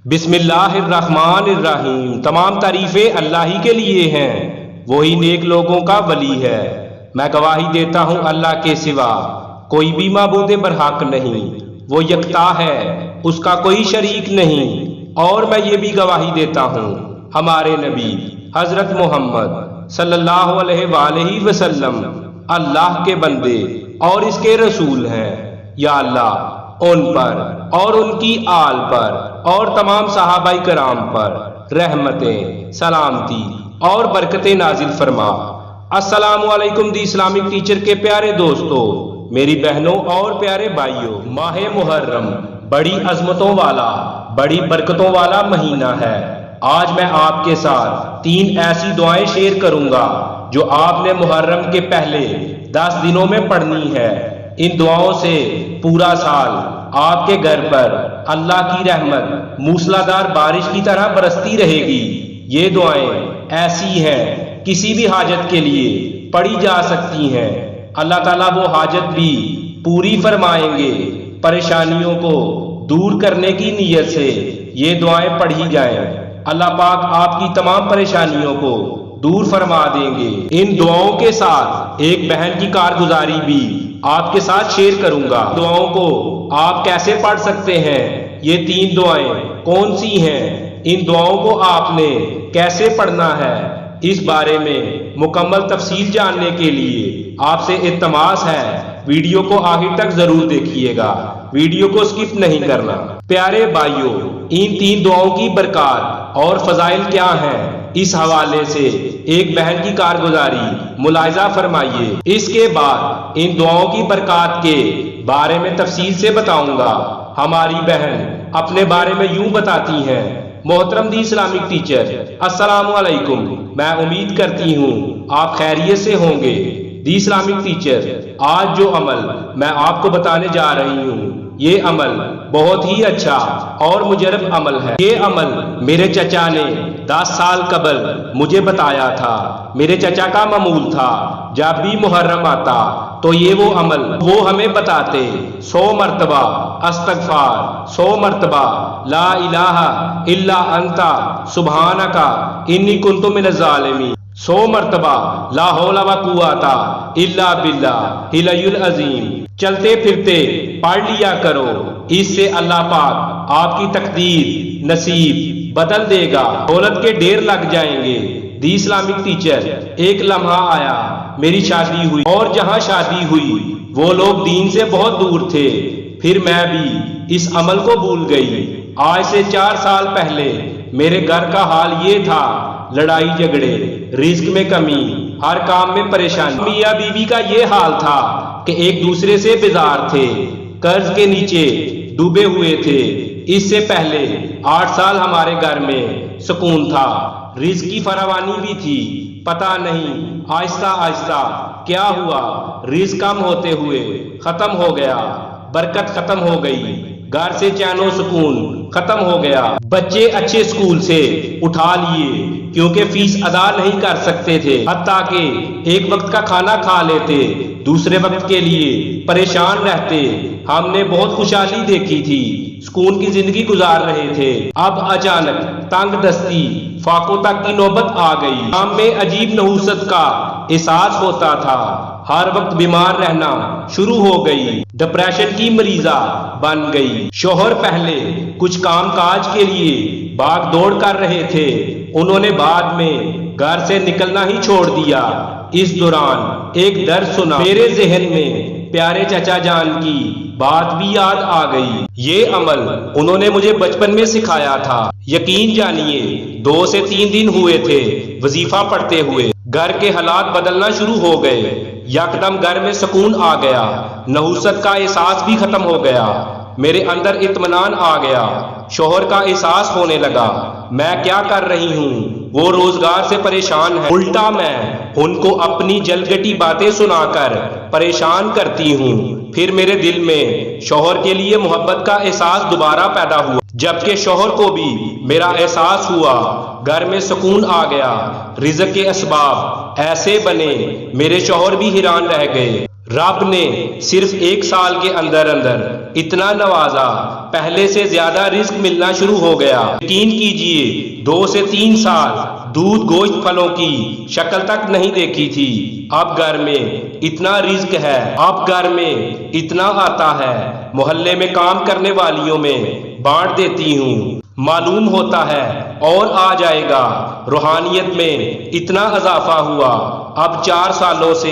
بسم اللہ الرحمن الرحیم۔ تمام تعریفیں اللہ ہی کے لیے ہیں، وہی نیک لوگوں کا ولی ہے۔ میں گواہی دیتا ہوں اللہ کے سوا کوئی بھی معبود برحق نہیں، وہ یکتا ہے، اس کا کوئی شریک نہیں۔ اور میں یہ بھی گواہی دیتا ہوں ہمارے نبی حضرت محمد صلی اللہ علیہ وآلہ وسلم اللہ کے بندے اور اس کے رسول ہیں۔ یا اللہ ان پر اور ان کی آل پر اور تمام صحابہ کرام پر رحمتیں، سلامتی اور برکتیں نازل فرما۔ السلام علیکم دی اسلامک ٹیچر کے پیارے دوستو، میری بہنوں اور پیارے بھائیوں، ماہ محرم بڑی عظمتوں والا، بڑی برکتوں والا مہینہ ہے۔ آج میں آپ کے ساتھ 3 ایسی دعائیں شیئر کروں گا جو آپ نے محرم کے پہلے 10 دنوں میں پڑھنی ہے۔ ان دعاؤں سے پورا سال آپ کے گھر پر اللہ کی رحمت موسلادھار بارش کی طرح برستی رہے گی۔ یہ دعائیں ایسی ہیں کسی بھی حاجت کے لیے پڑھی جا سکتی ہیں، اللہ تعالیٰ وہ حاجت بھی پوری فرمائیں گے۔ پریشانیوں کو دور کرنے کی نیت سے یہ دعائیں پڑھی جائیں، اللہ پاک آپ کی تمام پریشانیوں کو دور فرما دیں گے۔ ان دعاؤں کے ساتھ ایک بہن کی کارگزاری بھی آپ کے ساتھ شیئر کروں گا۔ دعاؤں کو آپ کیسے پڑھ سکتے ہیں، یہ 3 دعائیں کون سی ہیں، ان دعاؤں کو آپ نے کیسے پڑھنا ہے، اس بارے میں مکمل تفصیل جاننے کے لیے آپ سے التماس ہے ویڈیو کو آخر تک ضرور دیکھیے گا، ویڈیو کو سکپ نہیں کرنا۔ پیارے بھائیوں، ان 3 دعاؤں کی برکات اور فضائل کیا ہیں، اس حوالے سے ایک بہن کی کارگزاری ملاحظہ فرمائیے۔ اس کے بعد ان دعاؤں کی برکات کے بارے میں تفصیل سے بتاؤں گا۔ ہماری بہن اپنے بارے میں یوں بتاتی ہیں: محترم دی اسلامک ٹیچر، السلام علیکم، میں امید کرتی ہوں آپ خیریت سے ہوں گے۔ دی اسلامک ٹیچر، آج جو عمل میں آپ کو بتانے جا رہی ہوں، یہ عمل بہت ہی اچھا اور مجرب عمل ہے۔ یہ عمل میرے چچا نے 10 سال قبل مجھے بتایا تھا۔ میرے چچا کا معمول تھا جب بھی محرم آتا تو یہ وہ عمل وہ ہمیں بتاتے: 100 مرتبہ استغفار، 100 مرتبہ لا الہ الا انت سبحانک انی کنت من الظالمین، 100 مرتبہ لا حول ولا قوت الا باللہ العلی العظیم۔ چلتے پھرتے پڑھ لیا کرو، اس سے اللہ پاک آپ کی تقدیر نصیب بدل دے گا، دولت کے ڈھیر لگ جائیں گے۔ دی اسلامک ٹیچر، ایک لمحہ آیا، میری شادی ہوئی اور جہاں شادی ہوئی وہ لوگ دین سے بہت دور تھے، پھر میں بھی اس عمل کو بھول گئی۔ آج سے 4 سال پہلے میرے گھر کا حال یہ تھا: لڑائی جھگڑے، رزق میں کمی، ہر کام میں پریشانی۔ میاں بیوی کا یہ حال تھا کہ ایک دوسرے سے بیزار تھے، قرض کے نیچے ڈوبے ہوئے تھے۔ اس سے پہلے 8 سال ہمارے گھر میں سکون تھا، رزق کی فراوانی بھی تھی۔ پتہ نہیں آہستہ آہستہ کیا ہوا، رزق کم ہوتے ہوئے ختم ہو گیا، برکت ختم ہو گئی، گھر سے چین و سکون ختم ہو گیا۔ بچے اچھے اسکول سے اٹھا لیے کیونکہ فیس ادا نہیں کر سکتے تھے، حتیٰ کہ ایک وقت کا کھانا کھا لیتے، دوسرے وقت کے لیے پریشان رہتے۔ ہم نے بہت خوشحالی دیکھی تھی، سکون کی زندگی گزار رہے تھے۔ اب اچانک تنگ دستی، فاقوں تک کی نوبت آ گئی۔ شام میں عجیب نحوست کا احساس ہوتا تھا، ہر وقت بیمار رہنا شروع ہو گئی، ڈپریشن کی مریضہ بن گئی۔ شوہر پہلے کچھ کام کاج کے لیے بھاگ دوڑ کر رہے تھے، انہوں نے بعد میں گھر سے نکلنا ہی چھوڑ دیا۔ اس دوران ایک درد سنا، میرے ذہن میں پیارے چچا جان کی بات بھی یاد آ گئی۔ یہ عمل انہوں نے مجھے بچپن میں سکھایا تھا۔ یقین جانیے 2 سے 3 دن ہوئے تھے وظیفہ پڑھتے ہوئے، گھر کے حالات بدلنا شروع ہو گئے، یکدم گھر میں سکون آ گیا، نحوست کا احساس بھی ختم ہو گیا، میرے اندر اطمینان آ گیا، شوہر کا احساس ہونے لگا میں کیا کر رہی ہوں، وہ روزگار سے پریشان ہے، الٹا میں ان کو اپنی جلگٹی باتیں سنا کر پریشان کرتی ہوں۔ پھر میرے دل میں شوہر کے لیے محبت کا احساس دوبارہ پیدا ہوا، جبکہ شوہر کو بھی میرا احساس ہوا، گھر میں سکون آ گیا، رزق کے اسباب ایسے بنے، میرے شوہر بھی حیران رہ گئے۔ رب نے صرف 1 سال کے اندر اتنا نوازا، پہلے سے زیادہ رزق ملنا شروع ہو گیا۔ یقین کیجئے 2 سے 3 سال دودھ گوشت پھلوں کی شکل تک نہیں دیکھی تھی، اب گھر میں اتنا رزق ہے، اب گھر میں اتنا آتا ہے، محلے میں کام کرنے والیوں میں بانٹ دیتی ہوں، معلوم ہوتا ہے اور آ جائے گا۔ روحانیت میں اتنا اضافہ ہوا، اب 4 سالوں سے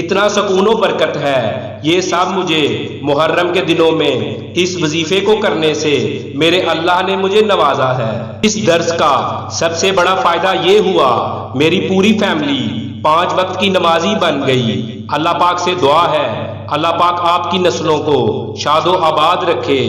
اتنا سکون و برکت ہے۔ یہ سب مجھے محرم کے دنوں میں اس وظیفے کو کرنے سے میرے اللہ نے مجھے نوازا ہے۔ اس درس کا سب سے بڑا فائدہ یہ ہوا، میری پوری فیملی 5 وقت کی نمازی بن گئی۔ اللہ پاک سے دعا ہے اللہ پاک آپ کی نسلوں کو شاد و آباد رکھے۔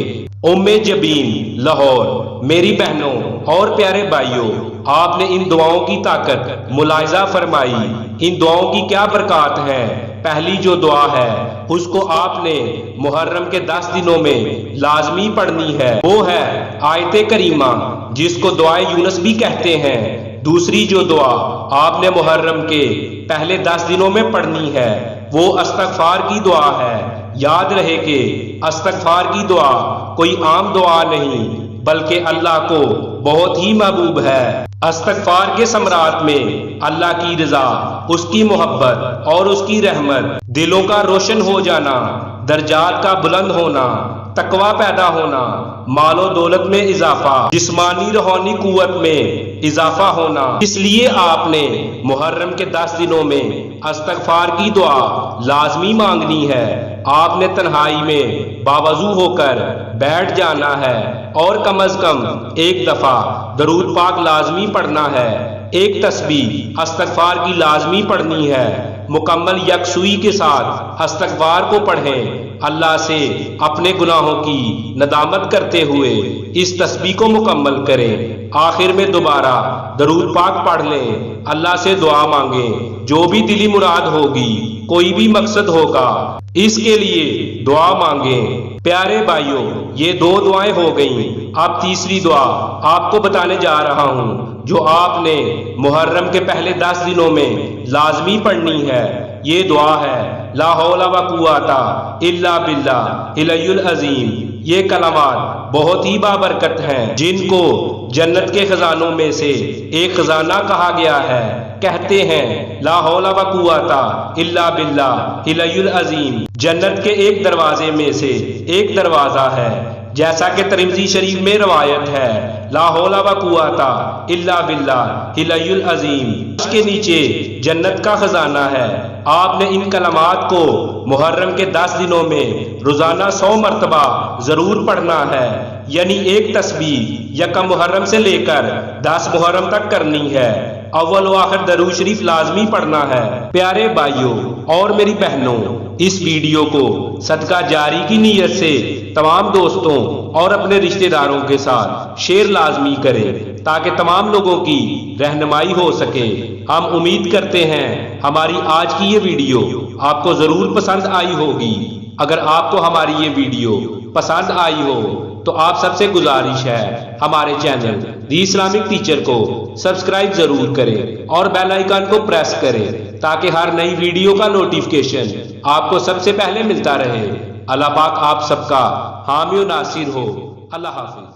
جبین لاہور، میری بہنوں اور پیارے بھائیوں، آپ نے ان دعاؤں کی طاقت ملاحظہ فرمائی، ان دعاؤں کی کیا برکات ہیں۔ پہلی جو دعا ہے اس کو آپ نے محرم کے 10 دنوں میں لازمی پڑھنی ہے، وہ ہے آیت کریمہ جس کو دعائے یونس بھی کہتے ہیں۔ دوسری جو دعا آپ نے محرم کے پہلے 10 دنوں میں پڑھنی ہے وہ استغفار کی دعا ہے۔ یاد رہے کہ استغفار کی دعا کوئی عام دعا نہیں بلکہ اللہ کو بہت ہی محبوب ہے۔ استغفار کے ثمرات میں اللہ کی رضا، اس کی محبت اور اس کی رحمت، دلوں کا روشن ہو جانا، درجات کا بلند ہونا، تقوی پیدا ہونا، مال و دولت میں اضافہ، جسمانی روحانی قوت میں اضافہ ہونا۔ اس لیے آپ نے محرم کے 10 دنوں میں استغفار کی دعا لازمی مانگنی ہے۔ آپ نے تنہائی میں باوضو ہو کر بیٹھ جانا ہے اور کم از کم 1 دفعہ درود پاک لازمی پڑھنا ہے، 1 تسبیح استغفار کی لازمی پڑھنی ہے۔ مکمل یکسوئی کے ساتھ استغفار کو پڑھیں، اللہ سے اپنے گناہوں کی ندامت کرتے ہوئے اس تسبیح کو مکمل کریں۔ آخر میں دوبارہ درود پاک پڑھ لیں، اللہ سے دعا مانگیں، جو بھی دلی مراد ہوگی، کوئی بھی مقصد ہوگا، اس کے لیے دعا مانگیں۔ پیارے بھائیوں، یہ 2 دعائیں ہو گئیں، اب تیسری دعا آپ کو بتانے جا رہا ہوں جو آپ نے محرم کے پہلے 10 دنوں میں لازمی پڑھنی ہے۔ یہ دعا ہے لا حول و قوت الا باللہ العلی العظیم۔ یہ کلمات بہت ہی بابرکت ہیں جن کو جنت کے خزانوں میں سے ایک خزانہ کہا گیا ہے۔ کہتے ہیں لا حول و قوت الا باللہ العلی العظیم جنت کے ایک دروازے میں سے ایک دروازہ ہے، جیسا کہ ترمذی شریف میں روایت ہے لا حول و قوت الا باللہ العلی العظیم، اس کے نیچے جنت کا خزانہ ہے۔ آپ نے ان کلمات کو محرم کے 10 دنوں میں روزانہ 100 مرتبہ ضرور پڑھنا ہے، یعنی 1 تسبیح یکم محرم سے لے کر 10 محرم تک کرنی ہے۔ اول و آخر درود شریف لازمی پڑھنا ہے۔ پیارے بھائیوں اور میری بہنوں، اس ویڈیو کو صدقہ جاری کی نیت سے تمام دوستوں اور اپنے رشتہ داروں کے ساتھ شیئر لازمی کریں تاکہ تمام لوگوں کی رہنمائی ہو سکے۔ ہم امید کرتے ہیں ہماری آج کی یہ ویڈیو آپ کو ضرور پسند آئی ہوگی۔ اگر آپ کو ہماری یہ ویڈیو پسند آئی ہو تو آپ سب سے گزارش ہے ہمارے چینل دی اسلامک ٹیچر کو سبسکرائب ضرور کریں اور بیل آئیکن کو پریس کریں تاکہ ہر نئی ویڈیو کا نوٹیفیکیشن آپ کو سب سے پہلے ملتا رہے۔ اللہ پاک آپ سب کا حامی و ناصر ہو۔ اللہ حافظ۔